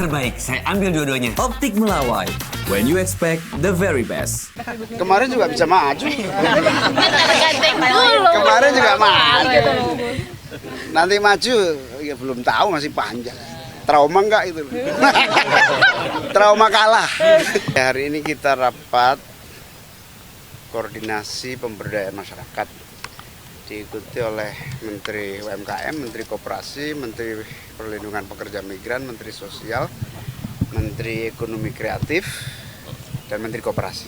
terbaik. Saya ambil dua-duanya. Optik Melawai, when you expect the very best. Kemarin juga bisa maju. Dulu. Kemarin juga maju. Nanti maju ya belum tahu, masih panjang. Trauma enggak itu? Trauma kalah. Hari ini kita rapat koordinasi pemberdayaan masyarakat, diikuti oleh Menteri UMKM, Menteri Koperasi, Menteri Perlindungan Pekerja Migran, Menteri Sosial, Menteri Ekonomi Kreatif, dan Menteri Koperasi.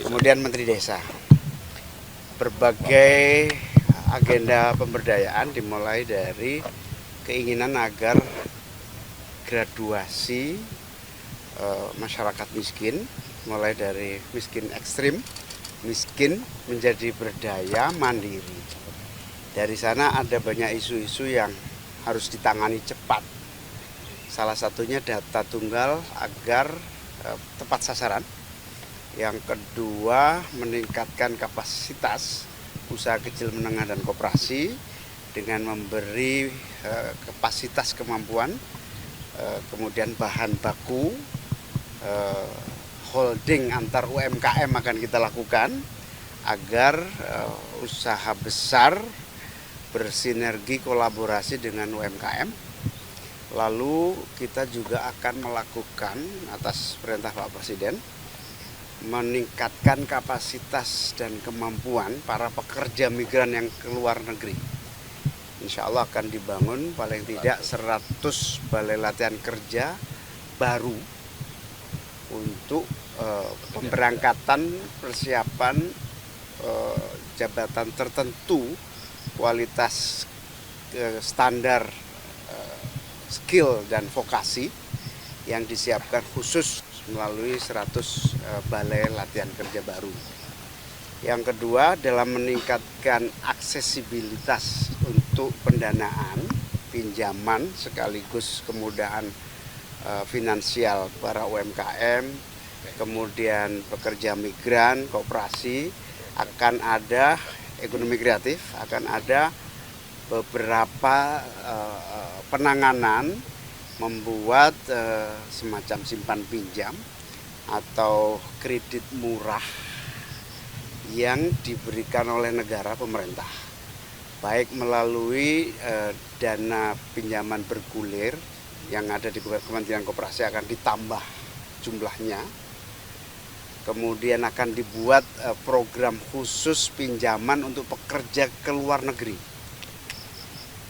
Kemudian Menteri Desa. Berbagai agenda pemberdayaan dimulai dari keinginan agar graduasi masyarakat miskin, mulai dari miskin ekstrim, miskin menjadi berdaya mandiri. Dari sana ada banyak isu-isu yang harus ditangani cepat. Salah satunya data tunggal agar tepat sasaran. Yang kedua, meningkatkan kapasitas usaha kecil menengah dan koperasi dengan memberi kapasitas kemampuan, kemudian bahan baku, holding antar UMKM akan kita lakukan agar usaha besar bersinergi kolaborasi dengan UMKM. Lalu kita juga akan melakukan atas perintah Pak Presiden meningkatkan kapasitas dan kemampuan para pekerja migran yang ke luar negeri. Insya Allah akan dibangun paling tidak 100 balai latihan kerja baru untuk pemberangkatan persiapan jabatan tertentu kualitas standar skill dan vokasi yang disiapkan khusus melalui 100 balai latihan kerja baru. Yang kedua, dalam meningkatkan aksesibilitas untuk pendanaan, pinjaman sekaligus kemudahan finansial para UMKM, kemudian pekerja migran, koperasi, akan ada ekonomi kreatif, akan ada beberapa penanganan membuat semacam simpan pinjam atau kredit murah yang diberikan oleh negara pemerintah, baik melalui dana pinjaman bergulir yang ada di Kementerian Koperasi akan ditambah jumlahnya. Kemudian akan dibuat program khusus pinjaman untuk pekerja ke luar negeri.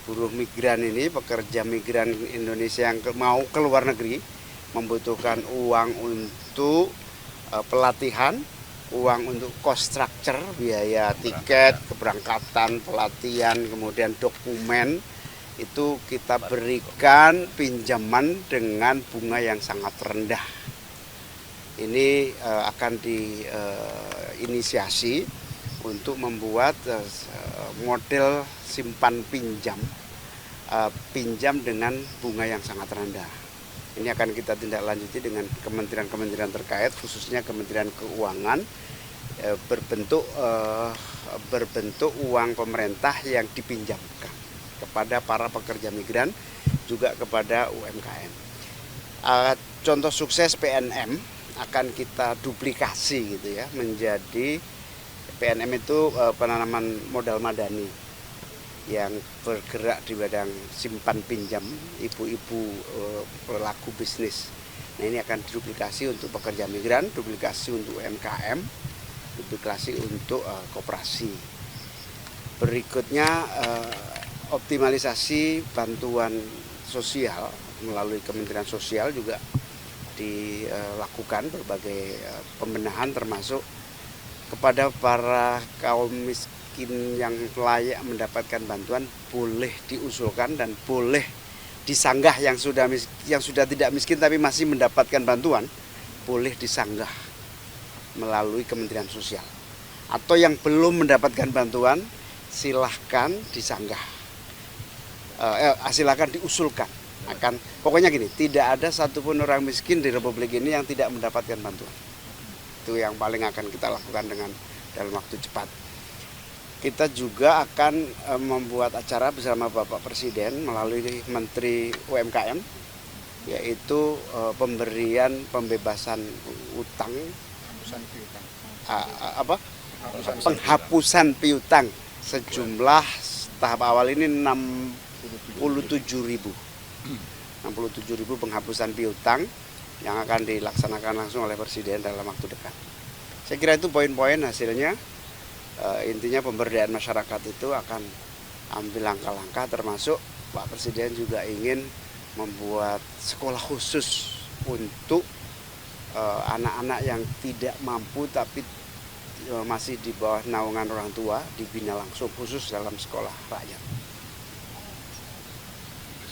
Buruh migran ini, pekerja migran Indonesia yang mau ke luar negeri membutuhkan uang untuk pelatihan, uang untuk cost structure, biaya tiket, keberangkatan, pelatihan, kemudian dokumen, itu kita berikan pinjaman dengan bunga yang sangat rendah. Ini akan diinisiasi untuk membuat model simpan pinjam, pinjam dengan bunga yang sangat rendah. Ini akan kita tindak lanjuti dengan kementerian-kementerian terkait, khususnya Kementerian Keuangan, berbentuk uang pemerintah yang dipinjamkan kepada para pekerja migran, juga kepada UMKM. Contoh sukses PNM akan kita duplikasi gitu ya, menjadi PNM itu penanaman modal madani yang bergerak di bidang simpan pinjam ibu-ibu pelaku bisnis. Nah, ini akan duplikasi untuk pekerja migran, duplikasi untuk UMKM, duplikasi untuk koperasi. Berikutnya optimalisasi bantuan sosial melalui Kementerian Sosial juga dilakukan berbagai pembenahan, termasuk kepada para kaum miskin yang layak mendapatkan bantuan boleh diusulkan dan boleh disanggah, yang sudah tidak miskin tapi masih mendapatkan bantuan boleh disanggah melalui Kementerian Sosial, atau yang belum mendapatkan bantuan silahkan disanggah, silahkan diusulkan. Pokoknya gini, tidak ada satupun orang miskin di Republik ini yang tidak mendapatkan bantuan. Itu yang paling akan kita lakukan dalam waktu cepat. Kita juga akan membuat acara bersama Bapak Presiden melalui Menteri UMKM yaitu pemberian pembebasan utang, penghapusan piutang sejumlah tahap awal ini 67.000 penghapusan piutang yang akan dilaksanakan langsung oleh Presiden dalam waktu dekat. Saya kira itu poin-poin hasilnya. Intinya pemberdayaan masyarakat itu akan ambil langkah-langkah, termasuk Pak Presiden juga ingin membuat sekolah khusus untuk anak-anak yang tidak mampu tapi masih di bawah naungan orang tua, dibina langsung khusus dalam sekolah rakyat.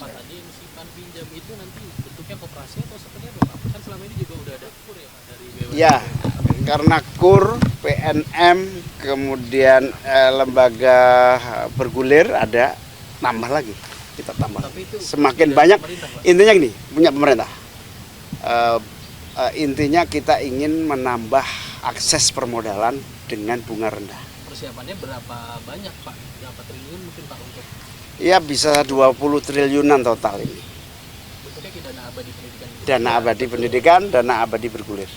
Pak, tadi simpan pinjam itu nanti bentuknya koperasi atau seperti apa Pak? Kan selama ini juga udah ada KUR ya Pak dari BUMN. Ya, karena KUR, PNM, kemudian lembaga bergulir ada, tambah lagi, kita tambah. Tapi itu Semakin dari banyak, pemerintah, Pak. intinya gini, punya pemerintah. Intinya kita ingin menambah akses permodalan dengan bunga rendah. Persiapannya berapa banyak Pak? Berapa triliun mungkin Pak untuk Ya bisa 20 triliunan total ini. bentuknya ke dana abadi pendidikan? Dana abadi pendidikan, dana abadi bergulir.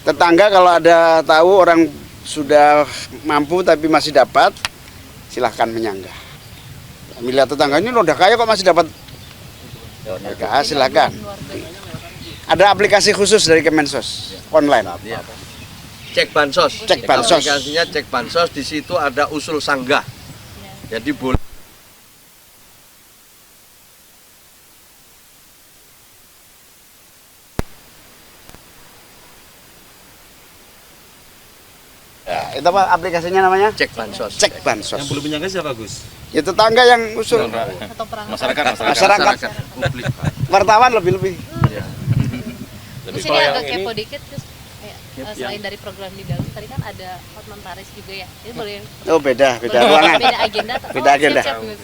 Tetangga kalau ada tahu orang sudah mampu tapi masih dapat, silahkan menyanggah. Bila tetangga ini udah kaya kok masih dapat, ya, silahkan. Ada aplikasi khusus dari Kemensos online. Ya. Cek bansos. Cek bansos. Aplikasinya cek bansos, di situ ada usul sanggah. Jadi boleh. Ya, itu apa aplikasinya namanya? Cek bansos. Cek bansos. Yang belum menyangka siapa Gus? Ya tetangga yang usul. atau perangkat Masyarakat. Publik. Wartawan lebih-lebih. terus ini agak kepo dikit terus selain dari program di dalam tadi kan ada Hotman Paris juga ya ini boleh Oh beda boleh ruangan. beda agenda atau Beda agenda. siap-siap, Gus.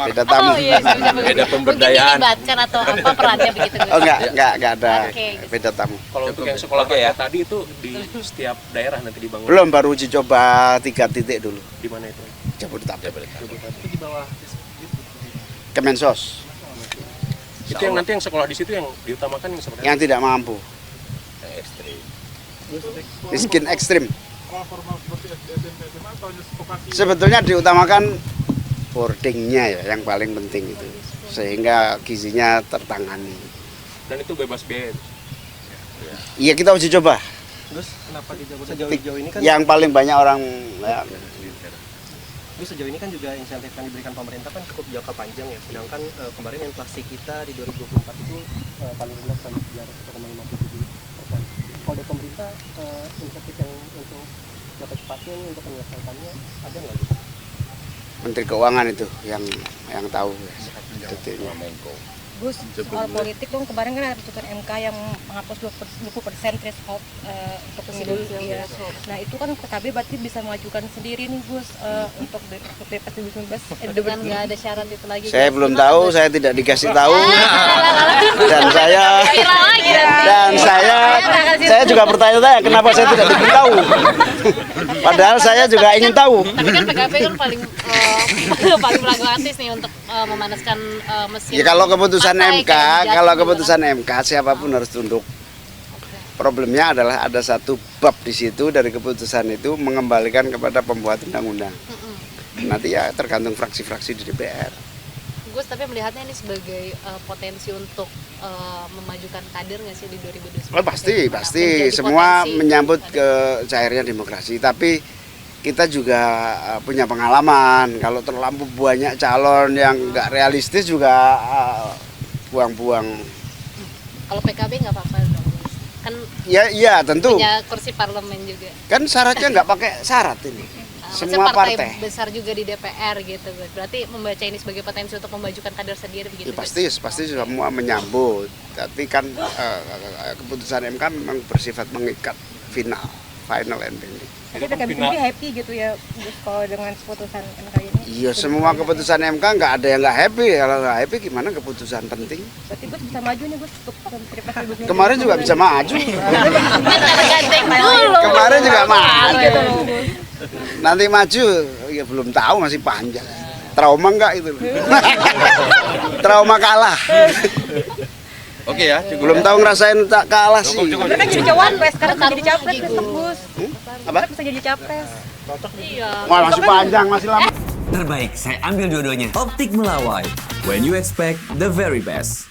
Beda tamu. Oh iya siap-siap, Gus. Beda pemberdayaan. Mungkin dilibatkan atau apa perannya begitu Gus. Oh enggak ada. Oke, Gus. Beda tamu. Kalau untuk yang sekolah ya tadi itu di setiap daerah nanti dibangun. Belum, baru uji coba 3 titik dulu. Di mana itu? Jabodetabek. Itu di bawah Kemensos Itu yang nanti yang sekolah di situ yang diutamakan yang seperti yang tidak mampu. Miskin ekstrim. Sebetulnya diutamakan boardingnya ya yang paling penting itu. Sehingga gizinya tertangani. dan itu bebas biaya. Iya kita uji coba. Terus kenapa di sejauh ini kan Yang paling banyak orang ya, terus sejauh ini kan juga insentif yang diberikan pemerintah kan cukup jangka panjang ya. Sedangkan kemarin inflasi kita di 2024 itu paling rendah sampai 3,57%. Kalau dari pemerintah insentif yang untuk jangka cepatnya ini untuk menyelesaikannya ada nggak? Menteri Keuangan itu yang tahu detiknya. Gus, soal politik dong kemarin kan ada putusan MK yang menghapus 20% threshold untuk pemilu. Iya. Nah itu kan PKB berarti bisa mengajukan sendiri nih Gus untuk Pilpres 2019. Dengan nggak ada syarat itu lagi. Saya Gus. belum Gimana, tahu, Gus? saya tidak dikasih tahu. Dan viral lagi nanti. saya juga bertanya-tanya kenapa saya tidak diberitahu. Padahal saya juga ingin tahu. Tapi kan PKB kan paling paling pragmatis nih untuk memanaskan mesin. Ya kalau keputusan partai MK, kayak di kalau Jatim keputusan MK siapapun harus tunduk. Problemnya adalah ada satu bab di situ dari keputusan itu mengembalikan kepada pembuat undang-undang. Nanti ya tergantung fraksi-fraksi di DPR. Gus, tapi melihatnya ini sebagai potensi untuk memajukan kader nggak sih di 2029? Oh, pasti Menjadi semua potensi menyambut kader. ke cairnya demokrasi. Tapi kita juga punya pengalaman. Kalau terlalu banyak calon yang nggak realistis juga buang-buang. Kalau PKB nggak apa-apa dong, Gus. Kan Ya tentu. punya kursi parlemen juga. Kan syaratnya nggak pakai syarat ini. Maksudnya Semua partai partai. besar juga di DPR gitu, Gus. Berarti membaca ini sebagai potensi untuk memajukan kader sendiri begitu. Ya, Gus? pasti semua menyambut. Tapi kan keputusan MK memang bersifat mengikat final and binding. Jadi PKB sendiri happy gitu ya Gus kalau dengan keputusan MK ini. Iya semua keputusan MK nggak ada yang nggak happy. Kalau nggak happy gimana keputusan penting? Berarti Gus bisa maju nih Gus untuk Pilpres 2019. Kemarin juga bisa maju. Kan tergantung dulu. Kemarin juga maju. Gitu loh, Gus. Nanti maju Ya belum tahu, masih panjang. Trauma enggak itu? Trauma kalah. Oke ya, cukup. Belum tahu ngerasain tak kalah sih. Udah kan jadi cawapres, sekarang bisa jadi capres besok, Gus. Apa? Bisa jadi capres. Iya. Wah, masih panjang, masih lama. Terbaik, saya ambil dua-duanya. Optik Melawai. When you expect the very best.